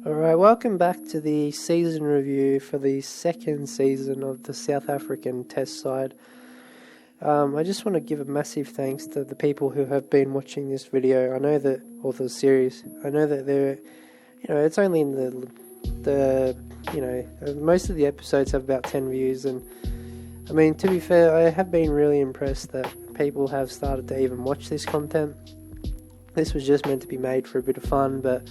Alright, welcome back to the season review for the second season of the South African Test side. I just want to give a massive thanks to the people who have been watching this video. I know that, or the series, I know that they're, it's only in most of the episodes have about 10 views, and I mean, to be fair, I have been really impressed that people have started to even watch this content. This was just meant to be made for a bit of fun, but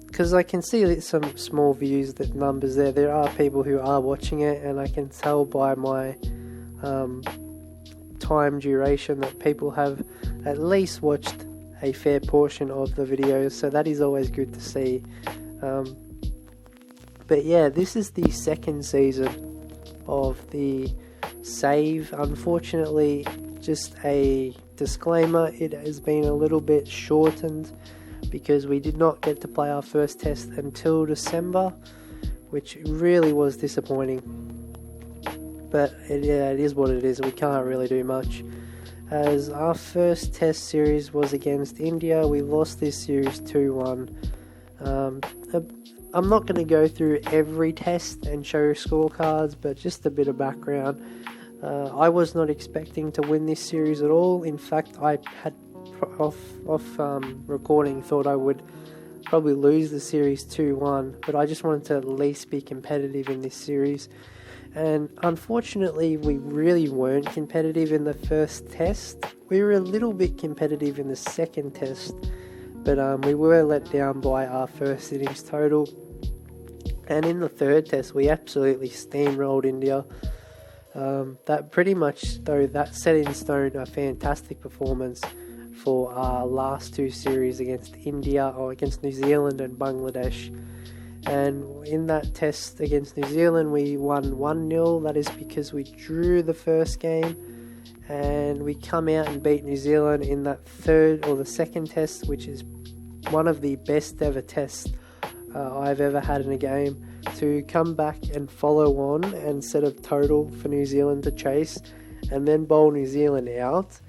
because I can see some small views, that numbers there are people who are watching it, and I can tell by my time duration that people have at least watched a fair portion of the videos, so that is always good to see. But yeah, this is the second season of the save. Unfortunately, just a disclaimer, it has been a little bit shortened because we did not get to play our first test until December, which really was disappointing. But it is what it is. We can't really do much. As our first test series was against India, we lost this series 2-1. I'm not going to go through every test and show scorecards, but just a bit of background. I was not expecting to win this series at all. In fact, I had off recording thought I would probably lose the series 2-1, but I just wanted to at least be competitive in this series. And unfortunately, we really weren't competitive in the first test. We were a little bit competitive in the second test, but we were let down by our first innings total. And in the third test, we absolutely steamrolled India. That pretty much, though, that set in stone a fantastic performance for our last two series against India, or against New Zealand and Bangladesh. And in that test against New Zealand, we won 1-0. That is because we drew the first game, and we come out and beat New Zealand in that third, or the second test, which is one of the best ever tests I've ever had in a game, to come back and follow on and set a total for New Zealand to chase and then bowl New Zealand out.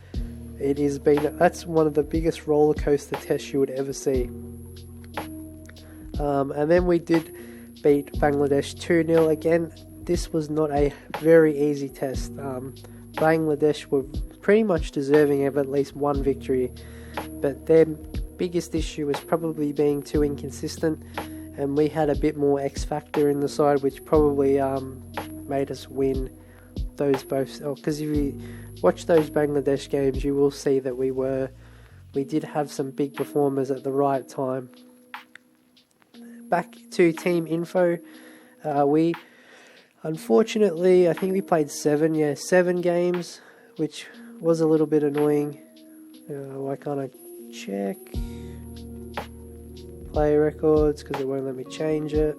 That's one of the biggest roller coaster tests you would ever see. And then we did beat Bangladesh 2-0 again. This was not a very easy test. Bangladesh were pretty much deserving of at least one victory, but their biggest issue was probably being too inconsistent, and we had a bit more X factor in the side, which probably made us win those both. Because if you watch those Bangladesh games, you will see that we did have some big performers at the right time. Back to team info, we unfortunately, I think we played 7 games, which was a little bit annoying. Why can't I check play records? Because it won't let me change it.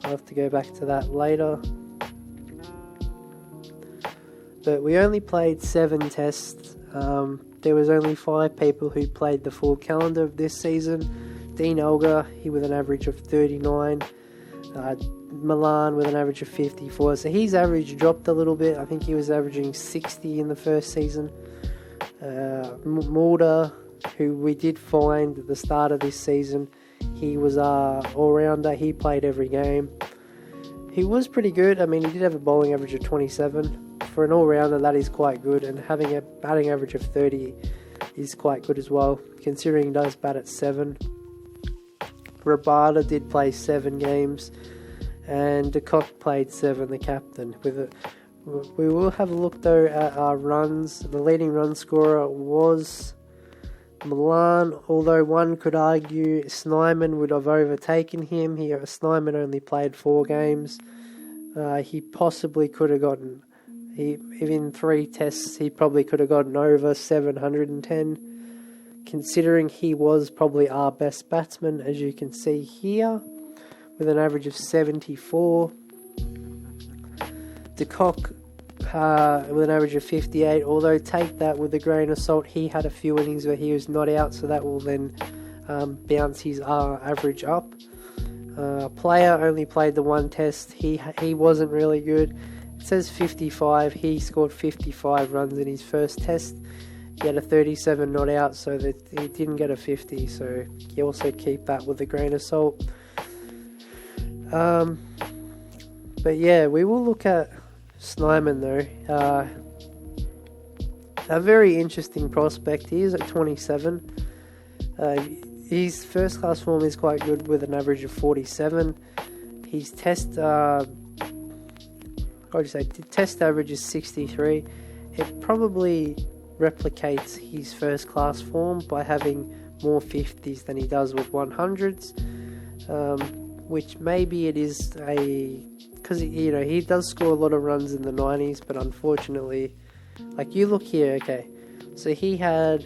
I'll have to go back to that later. But we only played 7 tests. There was only 5 people who played the full calendar of this season. Dean Elgar, he with an average of 39. Milan with an average of 54. So his average dropped a little bit. I think he was averaging 60 in the first season. Mulder, who we did find at the start of this season, he was our all-rounder. He played every game. He was pretty good. I mean, he did have a bowling average of 27. For an all-rounder, that is quite good. And having a batting average of 30 is quite good as well, considering he does bat at 7. Rabada did play 7 games, and De Kock played 7, the captain. We will have a look though at our runs. The leading run scorer was Milan, although one could argue Snyman would have overtaken him. Snyman only played 4 games. He possibly could have gotten, in 3 tests, he probably could have gotten over 710. Considering he was probably our best batsman, as you can see here, with an average of 74. De Kock with an average of 58, although take that with a grain of salt, he had a few innings where he was not out, so that will then bounce his average up. Player only played the 1 test, he wasn't really good. It says 55, he scored 55 runs in his first test. he had a 37 not out, so that he didn't get a 50. So you also keep that with a grain of salt. But yeah, we will look at Snyman though. A very interesting prospect. He is at 27. His first class form is quite good with an average of 47. His test average is 63. It probably replicates his first class form by having more 50s than he does with 100s, which maybe it is because he does score a lot of runs in the 90s, but unfortunately, like you look here, okay, so he had,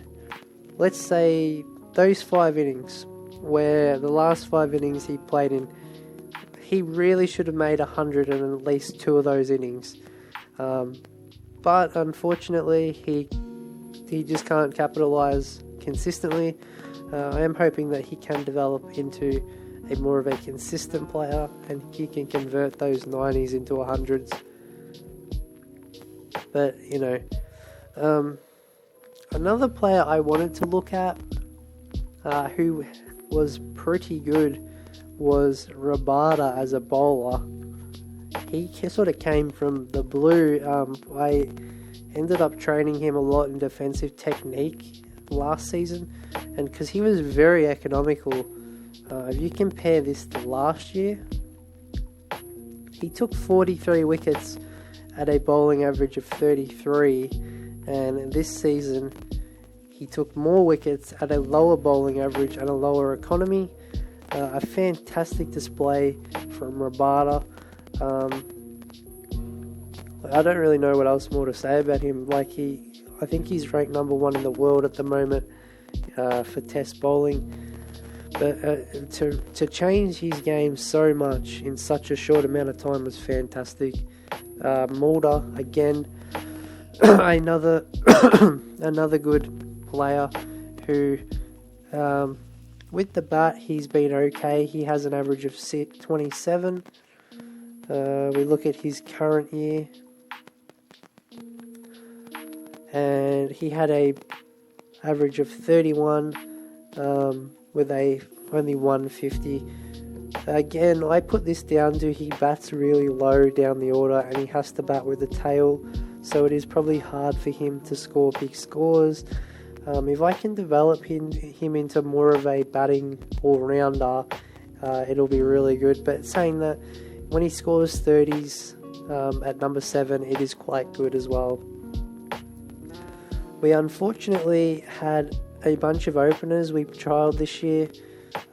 let's say, those 5 innings, where the last 5 innings he played in, he really should have made 100 in at least 2 of those innings. But unfortunately, he just can't capitalise consistently. I am hoping that he can develop into a more of a consistent player, and he can convert those 90s into 100s. But, another player I wanted to look at, who was pretty good, was Rabada as a bowler. He sort of came from the blue. I ended up training him a lot in defensive technique last season, and because he was very economical. If you compare this to last year, he took 43 wickets at a bowling average of 33, and this season he took more wickets at a lower bowling average and a lower economy. A fantastic display from Rabada. I don't really know what else more to say about him. I think he's ranked number 1 in the world at the moment for test bowling. But to change his game so much in such a short amount of time was fantastic. Mulder, again, another good player who, with the bat, he's been okay. He has an average of 27. We look at his current year, and he had a average of 31 with only 150. Again, I put this down to he bats really low down the order, and he has to bat with the tail, so it is probably hard for him to score big scores. If I can develop him into more of a batting all-rounder, it'll be really good. But saying that, when he scores 30s at number 7, it is quite good as well. We unfortunately had a bunch of openers we trialled this year.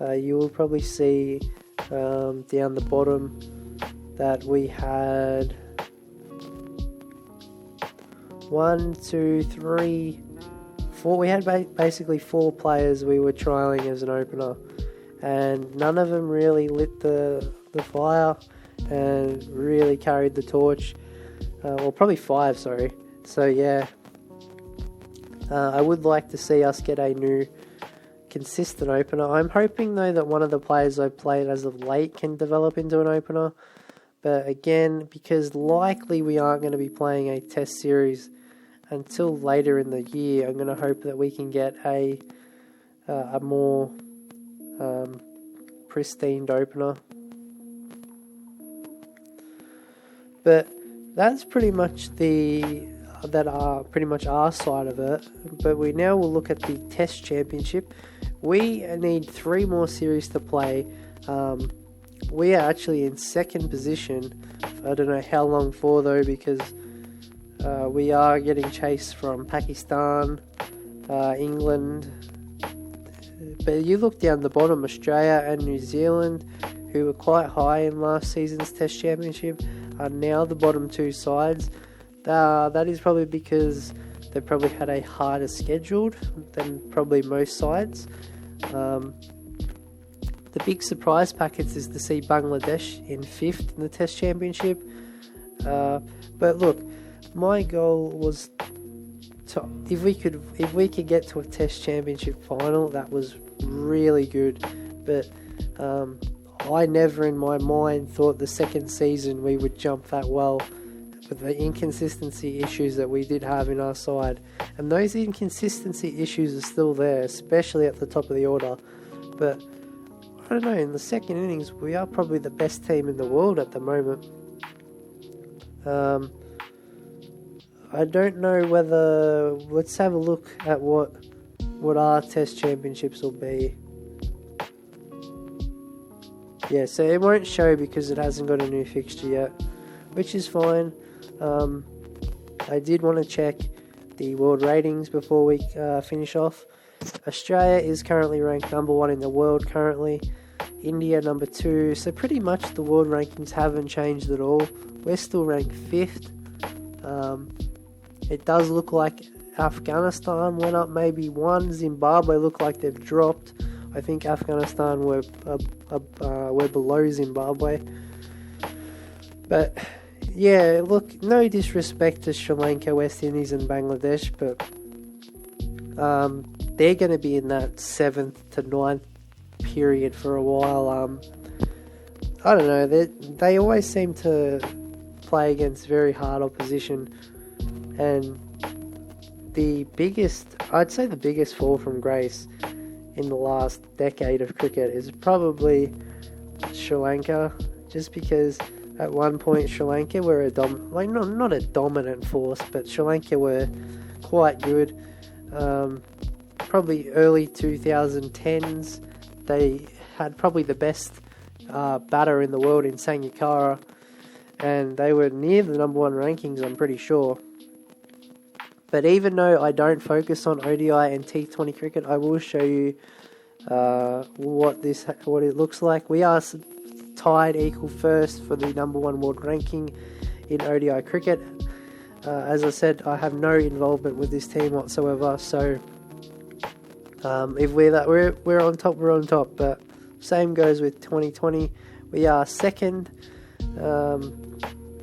You will probably see down the bottom that we had 1, 2, 3, 4. We had basically 4 players we were trialling as an opener, and none of them really lit the fire and really carried the torch. Well, probably 5, sorry. So yeah, I would like to see us get a new consistent opener. I'm hoping though that one of the players I've played as of late can develop into an opener. But again, because likely we aren't going to be playing a test series until later in the year, I'm going to hope that we can get a more pristine opener. But that's pretty much our side of it. But we now will look at the Test Championship. We need 3 more series to play. We are actually in second position. I don't know how long for though, because we are getting chased from Pakistan, England. But you look down the bottom, Australia and New Zealand, who were quite high in last season's Test Championship, are now the bottom 2 sides. That is probably because they probably had a harder schedule than probably most sides. The big surprise packets is to see Bangladesh in 5th in the Test Championship. But look, my goal was to if we could get to a Test Championship final, that was really good. But I never in my mind thought the second season we would jump that well. with the inconsistency issues that we did have in our side. And those inconsistency issues are still there, especially at the top of the order. But I don't know, in the second innings, we are probably the best team in the world at the moment. I don't know whether... Let's have a look at what our Test Championships will be. Yeah, so it won't show because it hasn't got a new fixture yet, which is fine. I did want to check the world ratings before we finish off. Australia is currently ranked number 1 in the world currently. India number 2. So pretty much the world rankings haven't changed at all. We're still ranked 5th. It does look like Afghanistan went up maybe 1. Zimbabwe look like they've dropped. I think Afghanistan were below Zimbabwe. But yeah, look, no disrespect to Sri Lanka, West Indies and Bangladesh, but they're going to be in that 7th to 9th period for a while. I don't know, they always seem to play against very hard opposition, and I'd say the biggest fall from grace in the last decade of cricket is probably Sri Lanka, just because at one point Sri Lanka were not a dominant force, but Sri Lanka were quite good. Probably early 2010s, they had probably the best batter in the world in Sangakkara, and they were near the number 1 rankings, I'm pretty sure. But even though I don't focus on ODI and T20 cricket, I will show you what it looks like. We are tied equal first for the number 1 world ranking in ODI cricket. As I said, I have no involvement with this team whatsoever. So if we're on top, we're on top. But same goes with 2020. We are second.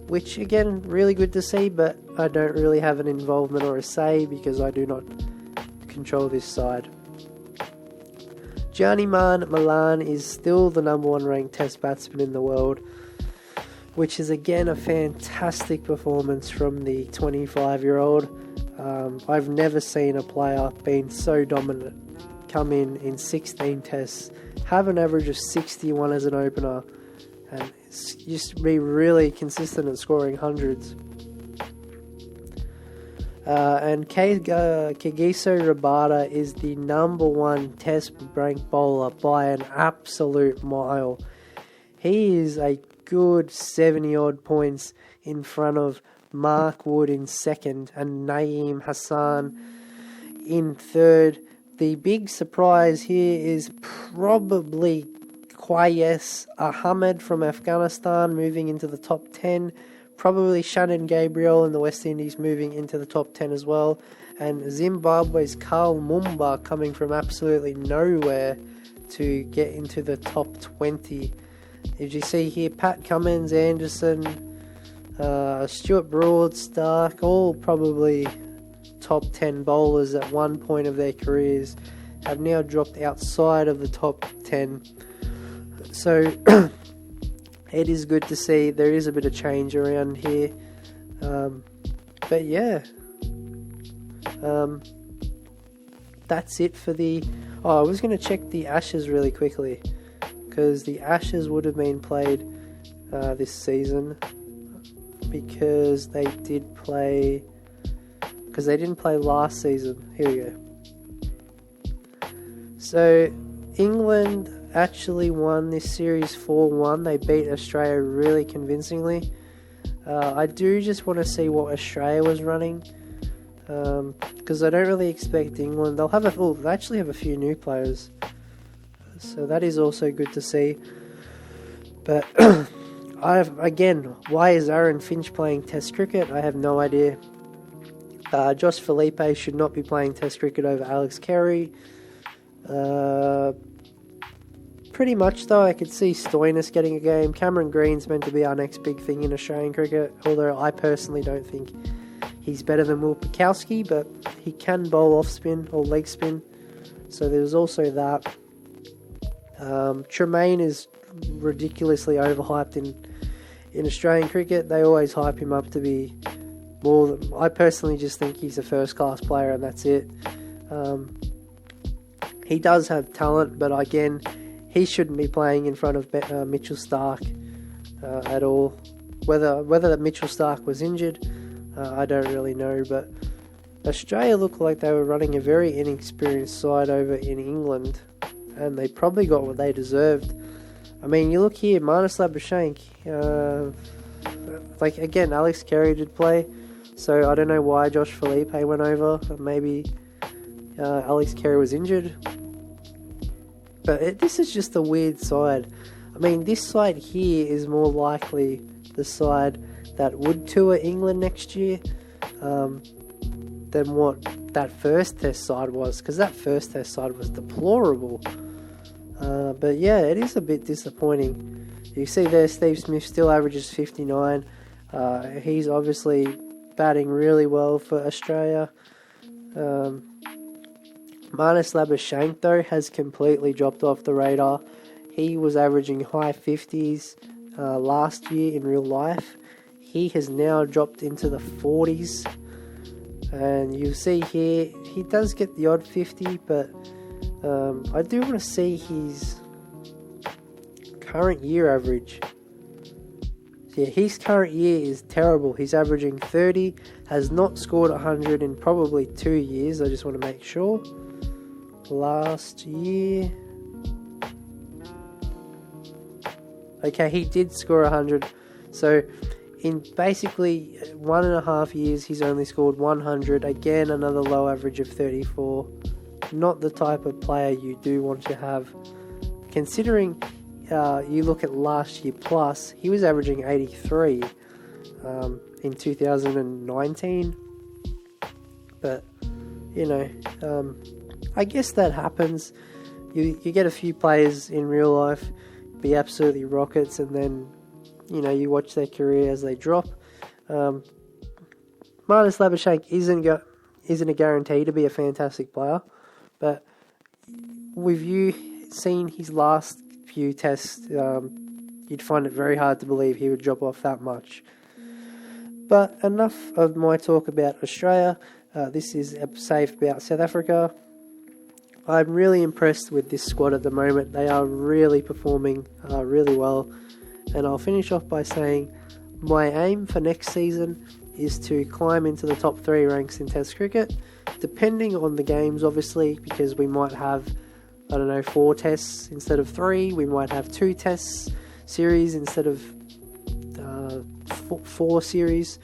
Which again, really good to see, but I don't really have an involvement or a say because I do not control this side. Janiman Malan is still the number 1 ranked Test batsman in the world, which is again a fantastic performance from the 25-year-old. I've never seen a player being so dominant, come in 16 tests, have an average of 61 as an opener, and just be really consistent at scoring hundreds. And Kagiso Rabada is the number 1 Test ranked bowler by an absolute mile. He is a good 70 odd points in front of Mark Wood in second and Naeem Hassan in third. The big surprise here is probably Qais Ahmed from Afghanistan moving into the top 10. Probably Shannon Gabriel in the West Indies moving into the top 10 as well. And Zimbabwe's Carl Mumba coming from absolutely nowhere to get into the top 20. As you see here, Pat Cummins, Anderson, Stuart Broad, Stark, all probably top 10 bowlers at one point of their careers, have now dropped outside of the top 10. So it is good to see there is a bit of change around here. But yeah, that's it for the... Oh, I was going to check the Ashes really quickly, because the Ashes would have been played this season, because they did play... Because they didn't play last season. Here we go. So, England actually won this series 4-1. They beat Australia really convincingly. I do just want to see what Australia was running, because I don't really expect England. They actually have a few new players, so that is also good to see. But why is Aaron Finch playing Test cricket? I have no idea. Josh Felipe should not be playing Test cricket over Alex Carey. Pretty much though, I could see Stoinis getting a game. Cameron Green's meant to be our next big thing in Australian cricket, although I personally don't think he's better than Will Pukowski, but he can bowl off spin or leg spin, so there's also that. Tremaine is ridiculously overhyped in Australian cricket, they always hype him up to be more than... I personally just think he's a first-class player, and that's it. He does have talent, but again, he shouldn't be playing in front of Mitchell Starc at all. Whether that Mitchell Starc was injured, I don't really know, but Australia looked like they were running a very inexperienced side over in England, and they probably got what they deserved. I mean, you look here, Marnus Labuschagne, again, Alex Carey did play, so I don't know why Josh Felipe went over. Maybe Alex Carey was injured. But this is just a weird side. I mean, this side here is more likely the side that would tour England next year than what that first test side was, because that first test side was deplorable. But yeah, it is a bit disappointing. You see there, Steve Smith still averages 59. He's obviously batting really well for Australia. Marnus Labuschagne, though, has completely dropped off the radar. He was averaging high 50s last year in real life. He has now dropped into the 40s. And you see here, he does get the odd 50, but I do want to see his current year average. Yeah, his current year is terrible. He's averaging 30, has not scored 100 in probably 2 years. I just want to make sure. Last year, okay, he did score 100. So in basically 1.5 years, he's only scored 100. Again, another low average of 34. Not the type of player you do want to have. Considering you look at last year plus, he was averaging 83 in 2019. But, you know, I guess that happens. You get a few players in real life be absolutely rockets, and then, you know, you watch their career as they drop. Marnus Labuschagne isn't a guarantee to be a fantastic player, but with you seeing his last few tests, you'd find it very hard to believe he would drop off that much. But enough of my talk about Australia. This is safe about South Africa. I'm really impressed with this squad at the moment. They are really performing really well. And I'll finish off by saying my aim for next season is to climb into the top 3 ranks in Test cricket, depending on the games, obviously, because we might have, 4 tests instead of 3. We might have 2 tests series instead of 4 series.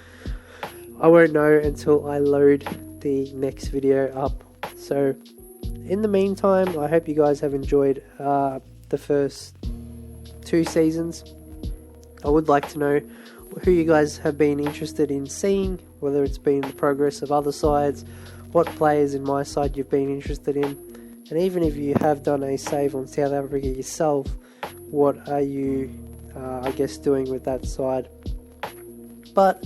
I won't know until I load the next video up. So in the meantime, I hope you guys have enjoyed the first 2 seasons. I would like to know who you guys have been interested in seeing, whether it's been the progress of other sides, what players in my side you've been interested in, and even if you have done a save on South Africa yourself, what are you, doing with that side. But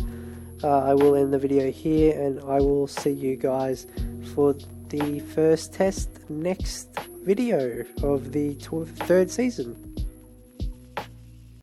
I will end the video here, and I will see you guys for the first test next video of the 3rd season.